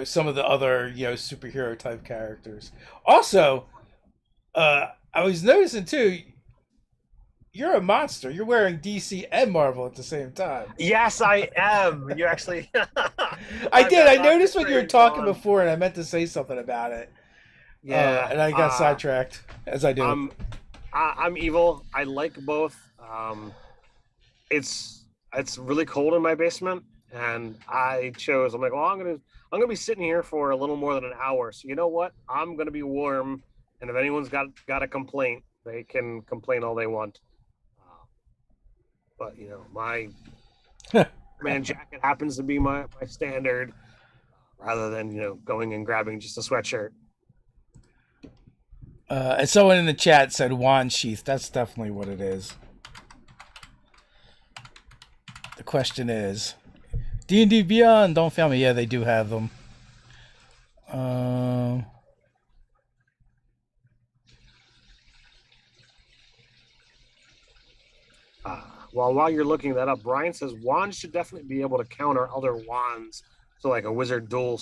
some of the other superhero type characters. Also, I was noticing too. You're a monster. You're wearing DC and Marvel at the same time. Yes, I am. You actually I I've did. got I Doctor noticed when you were Strange talking on. before, and I meant to say something about it, Yeah. and I got sidetracked, as I do. I'm I'm evil. I like both. It's really cold in my basement, and I chose. I'm like, well, I'm gonna be sitting here for a little more than an hour. So you know what? I'm gonna be warm, and if anyone's got a complaint, they can complain all they want. Uh, but my man jacket happens to be my standard, rather than going and grabbing just a sweatshirt. And someone in the chat said wand sheath. That's definitely what it is. The question is, D&D Beyond, don't fail me. Yeah, they do have them. Um, Well, while you're looking that up, Brian says wands should definitely be able to counter other wands. So like a wizard dual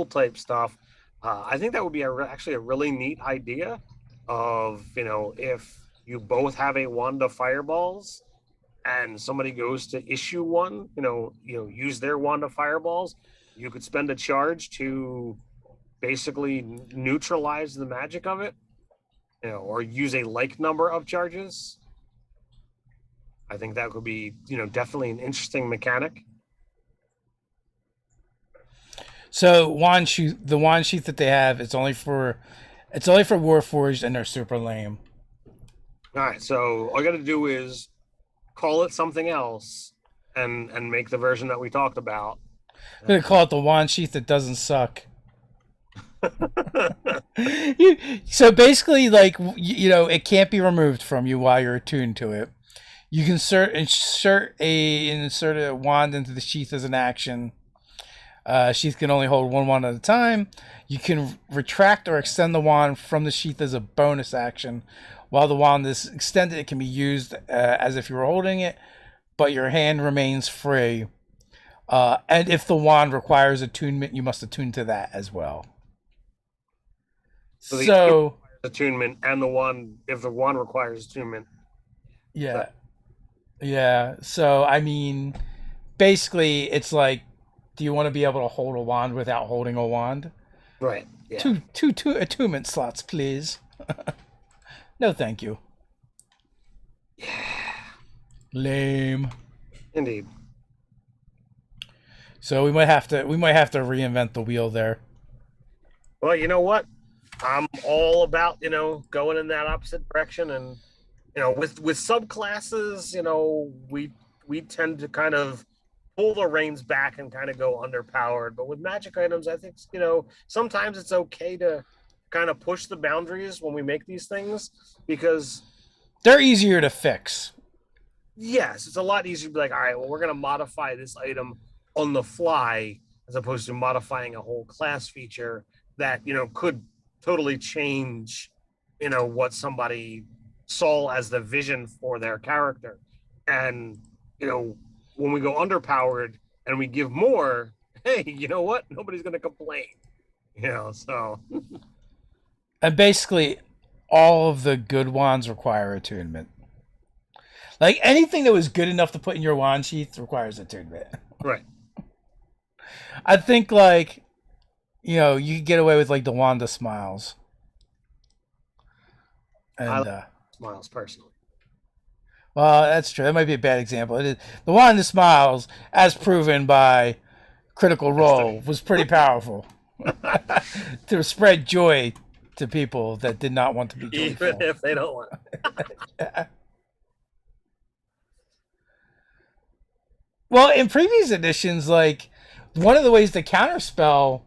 type stuff. I think that would be actually a really neat idea of, if you both have a wand of fireballs and somebody goes to issue one, use their wand of fireballs, you could spend a charge to basically neutralize the magic of it, or use a like number of charges. I think that could be, definitely an interesting mechanic. so the wand sheath that they have, it's only for Warforged, and they're super lame. All right, so all you got to do is call it something else, and make the version that we talked about. I'm gonna call it the wand sheath that doesn't suck. So basically, like it can't be removed from you while you're attuned to it. You can insert a wand into the sheath as an action. Sheath can only hold one wand at a time. You can retract or extend the wand from the sheath as a bonus action. While the wand is extended, it can be used as if you were holding it, but your hand remains free. And if the wand requires attunement, you must attune to that as well. So the So attunement and the one, if the one requires attunement. yeah, yeah. So I mean, basically, it's like, do you want to be able to hold a wand without holding a wand? Right. Yeah. Two attunement slots, please. No, thank you. Lame. Indeed. So we might have to reinvent the wheel there. Well, you know what? I'm all about, going in that opposite direction. And, with subclasses, we tend to kind of pull the reins back and kind of go underpowered. But with magic items, I think, sometimes it's okay to kind of push the boundaries when we make these things, because They're easier to fix. yes, it's a lot easier to be like, all right, well, we're going to modify this item on the fly, as opposed to modifying a whole class feature that, could totally change, what somebody saw as the vision for their character. And, when we go underpowered and we give more, hey, you know what? Nobody's going to complain, so. And basically, all of the good wands require attunement. Like anything that was good enough to put in your wand sheath requires attunement. Right. I think like you could get away with like the wand of smiles. I And like smiles personally. well, that's true. That might be a bad example. It is, the wand of smiles, as proven by Critical Role, was pretty powerful to spread joy to people that did not want to be joyful. Even if they don't want. Well, in previous editions, like one of the ways to counterspell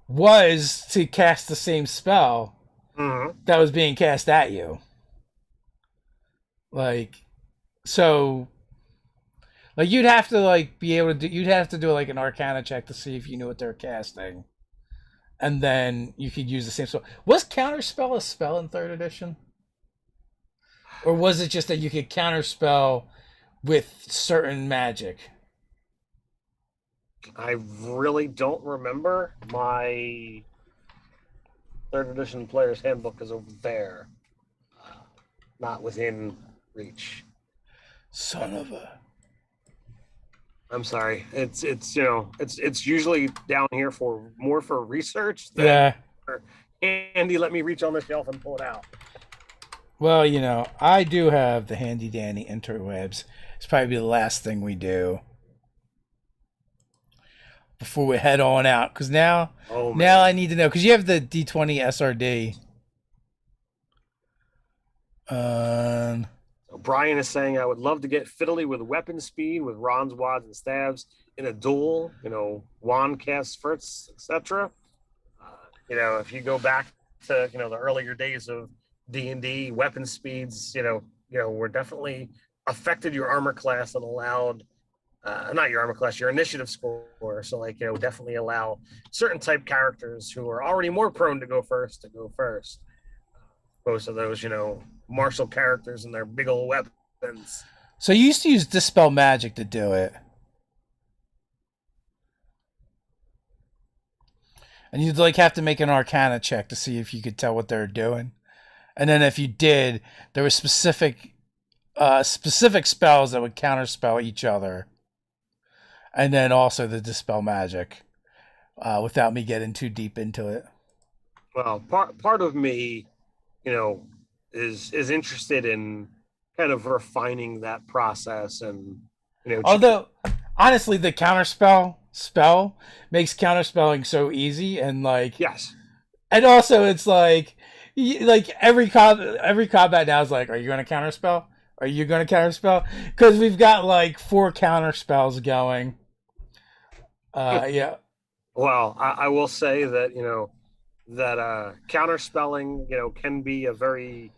was to cast the same spell Mm-hmm. that was being cast at you. Like, so, like you'd have to like be able to you'd have to do like an Arcana check to see if you knew what they're casting, and then you could use the same spell. Was counterspell a spell in third edition, or was it just that you could counterspell with certain magic? I really don't remember. My third edition player's handbook is over there, not within reach. Son of a. I'm sorry. It's usually down here for more for research than Yeah. for Andy. Let me reach on the shelf and pull it out. Well, I do have the handy dandy interwebs. It's probably the last thing we do before we head on out. Because now I need to know. Because you have the D20 SRD. So Brian is saying, I would love to get fiddly with weapon speed with Ron's wads and staves in a duel. Wand casts firsts, etc. If you go back to the earlier days of D&D, weapon speeds, were definitely affected your armor class and allowed not your armor class, your initiative score. So like definitely allow certain type characters who are already more prone to go first. Most of those martial characters and their big old weapons. So you used to use Dispel Magic to do it. And you'd like have to make an Arcana check to see if you could tell what they're doing. And then if you did, there were specific spells that would counterspell each other. And then also the Dispel Magic, without me getting too deep into it. Well, part of me, you know, is interested in kind of refining that process and Although, honestly, the counterspell spell makes counterspelling so easy, and like, yes. and also it's like every combat now is like, are you going to counterspell? Are you going to counterspell? Because we've got like 4 counterspells going. Yeah. Well, I will say that that counterspelling can be a very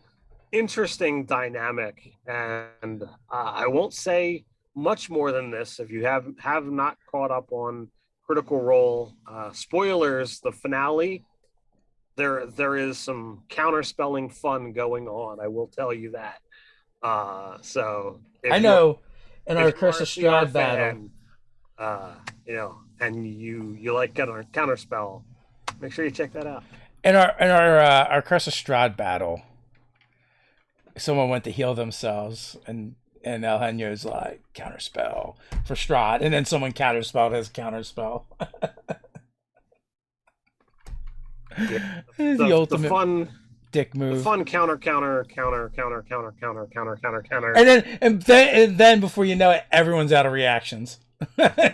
interesting dynamic, and I won't say much more than this. If you have not caught up on Critical Role, spoilers, the finale, there is some counterspelling fun going on. I will tell you that. So I know in our Curse of Strahd battle. Fan, and you like counterspell, make sure you check that out. In our Curse of Strahd battle, someone went to heal themselves, and El Genio's like, counterspell for Strahd, and then someone counterspelled his counterspell. Yeah. The ultimate fun dick move. The fun counter, and then before you know it, everyone's out of reactions.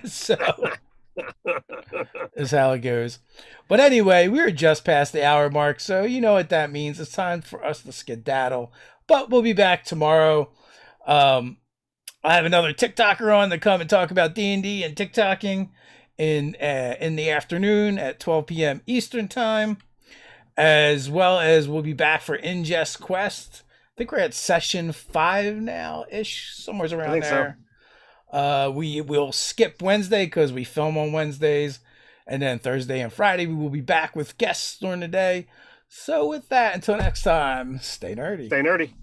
So is how it goes. But anyway, we're just past the hour mark, so you know what that means. It's time for us to skedaddle. But we'll be back tomorrow. I have another TikToker on to come and talk about D&D and TikToking in the afternoon at 12 p.m. Eastern time, as well as we'll be back for Ingest Quest. I think we're at session 5 now ish, somewhere around there. So. We will skip Wednesday because we film on Wednesdays, and then Thursday and Friday we will be back with guests during the day. So with that, until next time, stay nerdy. Stay nerdy.